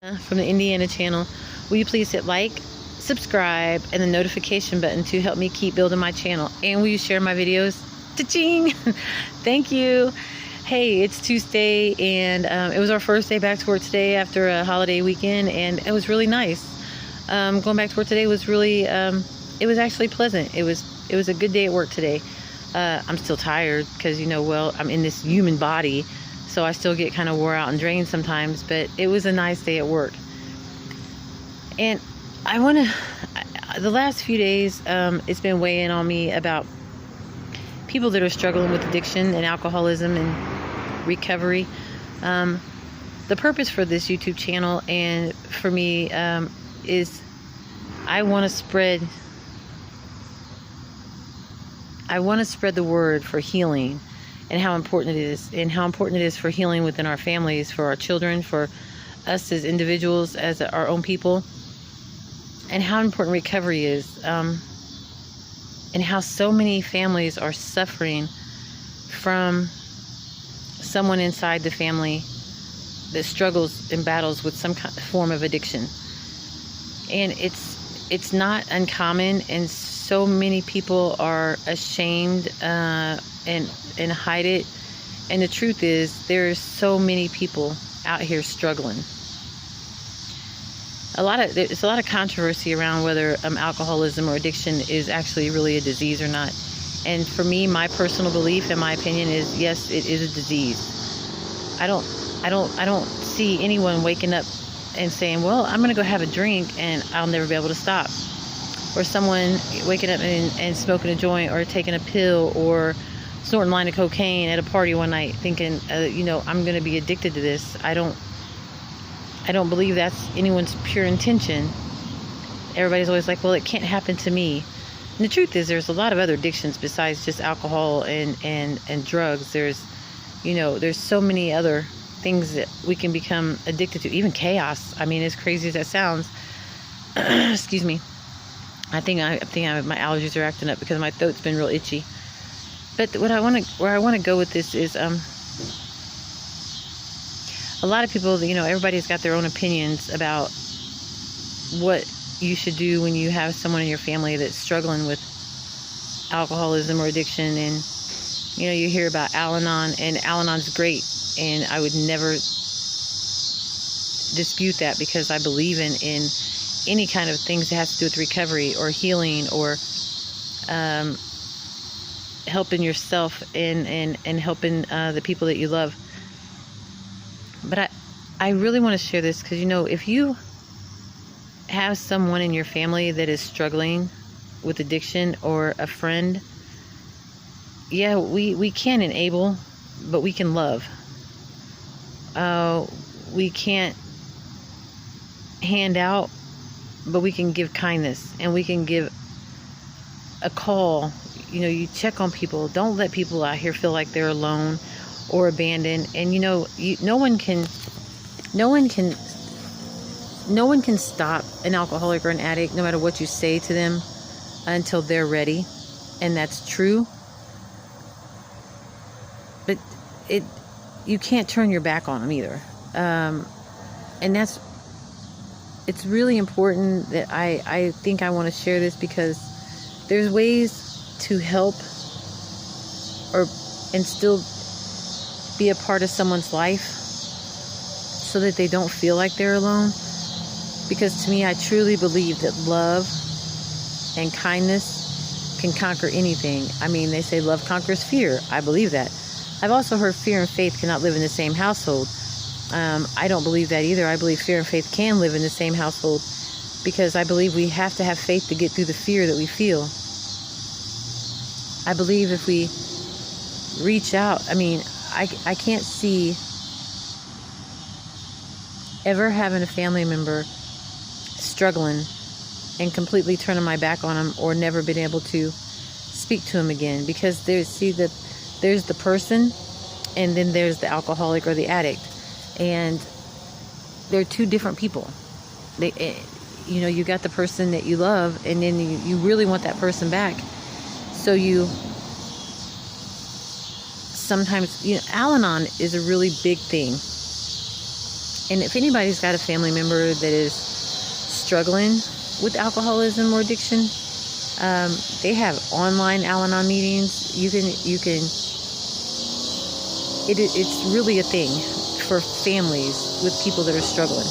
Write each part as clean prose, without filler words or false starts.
From the Indiana channel. Will you please hit like, subscribe, and the notification button to help me keep building my channel? And will you share my videos? Ta-ching! Thank you. Hey, it's Tuesday, and it was our first day back to work today after a holiday weekend, and it was really nice. Going back to work today was really, it was actually pleasant. It was a good day at work today. I'm still tired because, well, I'm in this human body, so I still get kind of wore out and drained sometimes, but it was a nice day at work. And the last few days, it's been weighing on me about people that are struggling with addiction and alcoholism and recovery. The purpose for this YouTube channel and for me is I want to spread the word for healing and how important it is, for healing within our families, for our children, for us as individuals, as our own people, and how important recovery is, and how so many families are suffering from someone inside the family that struggles and battles with some kind of form of addiction. And it's not uncommon, and so many people are ashamed and hide it. And the truth is, there's so many people out here struggling. There's a lot of controversy around whether alcoholism or addiction is actually really a disease or not. And for me, my personal belief and my opinion is, yes, it is a disease. I don't see anyone waking up and saying, well, I'm going to go have a drink and I'll never be able to stop. Or someone waking up and smoking a joint or taking a pill or snorting a line of cocaine at a party one night thinking, I'm going to be addicted to this. I don't believe that's anyone's pure intention. Everybody's always like, well, it can't happen to me. And the truth is, there's a lot of other addictions besides just alcohol and drugs. There's so many other things that we can become addicted to, even chaos. I mean, as crazy as that sounds, excuse me. I think my allergies are acting up because my throat's been real itchy. But where I want to go with this is, a lot of people, everybody's got their own opinions about what you should do when you have someone in your family that's struggling with alcoholism or addiction. And, you hear about Al-Anon, and Al-Anon's great. And I would never dispute that, because I believe in any kind of things that has to do with recovery or healing or helping yourself and helping the people that you love. But I really want to share this because, if you have someone in your family that is struggling with addiction, or a friend, yeah, we can enable, but we can love. We can't hand out, but we can give kindness, and we can give a call. You check on people. Don't let people out here feel like they're alone or abandoned. And no one can stop an alcoholic or an addict, no matter what you say to them, until they're ready. And that's true. But you can't turn your back on them either. And it's really important that I think I want to share this, because there's ways to help and still be a part of someone's life so that they don't feel like they're alone. Because to me, I truly believe that love and kindness can conquer anything. I mean, they say love conquers fear. I believe that. I've also heard fear and faith cannot live in the same household. I don't believe that either. I believe fear and faith can live in the same household, because I believe we have to have faith to get through the fear that we feel. I believe if we reach out, I can't see ever having a family member struggling and completely turning my back on them, or never been able to speak to them again. Because there's the person, and then there's the alcoholic or the addict. And they're two different people. You got the person that you love, and then you really want that person back. So sometimes, Al-Anon is a really big thing. And if anybody's got a family member that is struggling with alcoholism or addiction, they have online Al-Anon meetings. It's really a thing for families with people that are struggling.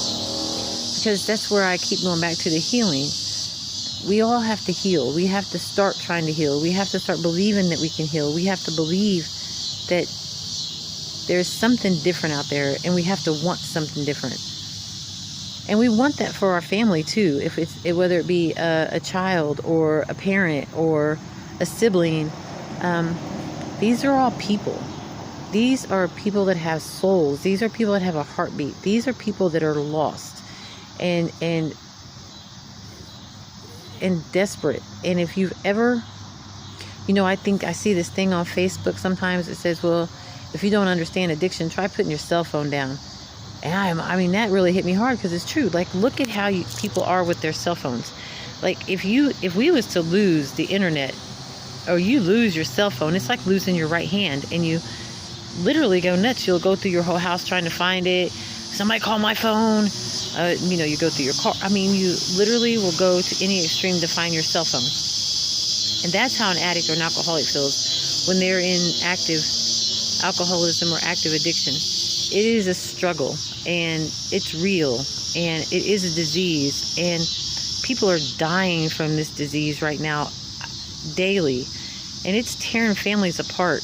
Because that's where I keep going back to the healing. We all have to heal. We have to start trying to heal. We have to start believing that we can heal. We have to believe that there's something different out there, and we have to want something different. And we want that for our family too. Whether it be a child or a parent or a sibling, these are all people. These are people that have souls. These are people that have a heartbeat. These are people that are lost and desperate. And if you've ever, I think I see this thing on Facebook sometimes. It says, well, if you don't understand addiction, try putting your cell phone down. And I mean, that really hit me hard, because it's true. Like, look at how people are with their cell phones. Like, if we was to lose the internet, or you lose your cell phone, it's like losing your right hand, and you literally go nuts. You'll go through your whole house trying to find it. Somebody call my phone. You go through your car. I mean, you literally will go to any extreme to find your cell phone. And that's how an addict or an alcoholic feels when they're in active alcoholism or active addiction. It is a struggle, and it's real, and it is a disease, and people are dying from this disease right now daily, and it's tearing families apart.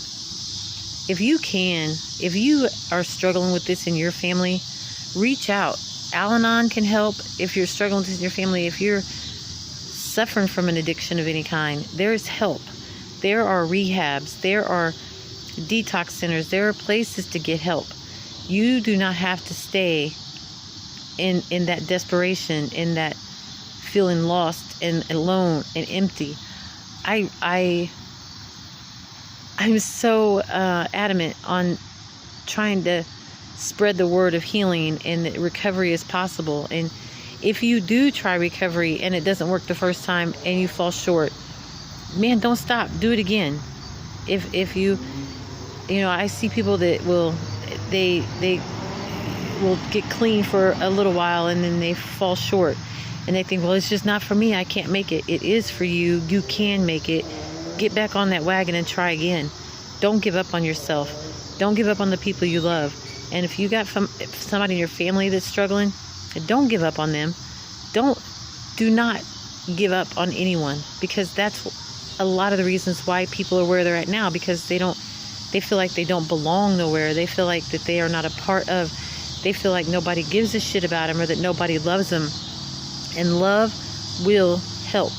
If you are struggling with this in your family, reach out. Al-Anon can help. If you're struggling with this in your family, if you're suffering from an addiction of any kind, there's help. There are rehabs. There are detox centers. There are places to get help. You do not have to stay in that desperation, in that feeling lost and alone and empty. I'm so adamant on trying to spread the word of healing and that recovery is possible. And if you do try recovery and it doesn't work the first time and you fall short, man, don't stop. Do it again. If you I see people that they will get clean for a little while and then they fall short and they think, well, it's just not for me. I can't make it. It is for you. You can make it. Get back on that wagon and try again. Don't give up on yourself. Don't give up on the people you love. And if you got somebody in your family that's struggling, don't give up on them. Do not give up on anyone, because that's a lot of the reasons why people are where they're at now, because they feel like they don't belong nowhere. They feel like that they are not a part of, they feel like nobody gives a shit about them or that nobody loves them. And love will help.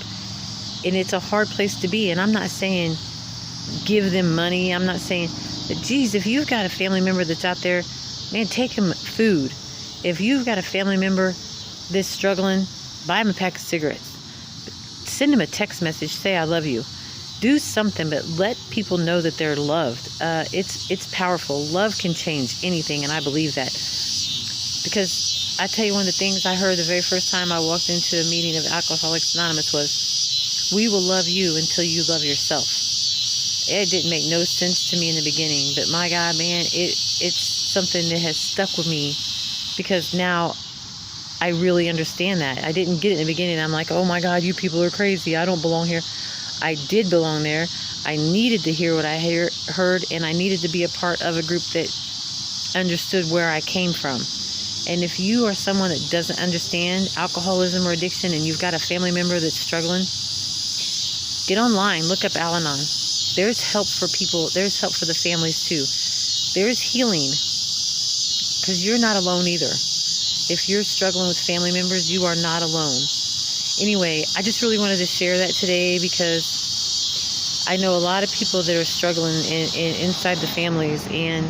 And it's a hard place to be. And I'm not saying give them money. I'm not saying, but geez, if you've got a family member that's out there, man, take them food. If you've got a family member that's struggling, buy them a pack of cigarettes. Send them a text message. Say, I love you. Do something, but let people know that they're loved. It's powerful. Love can change anything, and I believe that. Because I tell you, one of the things I heard the very first time I walked into a meeting of Alcoholics Anonymous was, we will love you until you love yourself. It didn't make no sense to me in the beginning, but my God, man, it's something that has stuck with me, because now I really understand that. I didn't get it in the beginning. I'm like, oh my God, you people are crazy. I don't belong here. I did belong there. I needed to hear what I heard, and I needed to be a part of a group that understood where I came from. And if you are someone that doesn't understand alcoholism or addiction, and you've got a family member that's struggling, get online, look up Al-Anon. There's help for people. There's help for the families too. There's healing, because you're not alone either. If you're struggling with family members, you are not alone. Anyway, I just really wanted to share that today, because I know a lot of people that are struggling inside the families and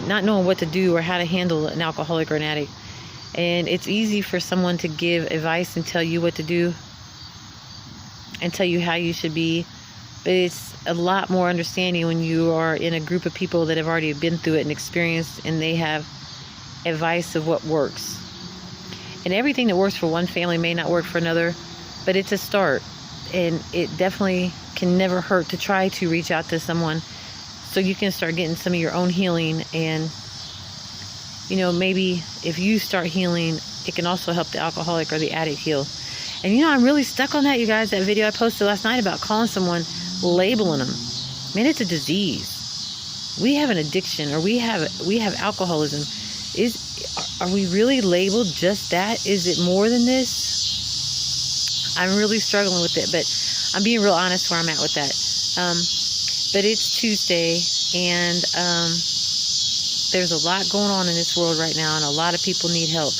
not knowing what to do or how to handle an alcoholic or an addict. And it's easy for someone to give advice and tell you what to do and tell you how you should be. But it's a lot more understanding when you are in a group of people that have already been through it and experienced, and they have advice of what works. And everything that works for one family may not work for another, but it's a start. And it definitely can never hurt to try to reach out to someone so you can start getting some of your own healing and maybe if you start healing, it can also help the alcoholic or the addict heal. And I'm really stuck on that, you guys. That video I posted last night about calling someone, labeling them. Man, it's a disease. We have an addiction, or we have alcoholism. Are we really labeled just that? Is it more than this? I'm really struggling with it, but I'm being real honest where I'm at with that. But it's Tuesday, and there's a lot going on in this world right now, and a lot of people need help.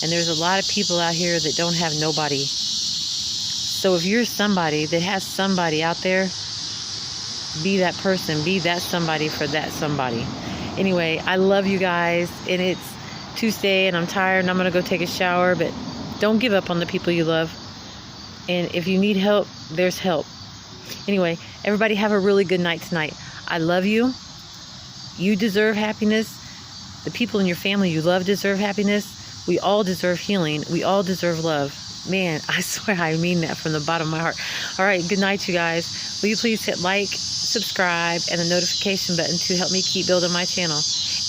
And there's a lot of people out here that don't have nobody. So if you're somebody that has somebody out there, be that person. Be that somebody for that somebody. Anyway, I love you guys, and it's Tuesday, and I'm tired, and I'm going to go take a shower, but don't give up on the people you love. And if you need help, there's help. Anyway, everybody have a really good night tonight. I love you. You deserve happiness. The people in your family you love deserve happiness. We all deserve healing. We all deserve love. Man, I swear I mean that from the bottom of my heart. All right, good night, you guys. Will you please hit like, subscribe, and the notification button to help me keep building my channel?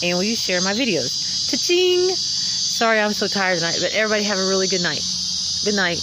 And will you share my videos? Ta-ching! Sorry I'm so tired tonight, but everybody have a really good night. Good night.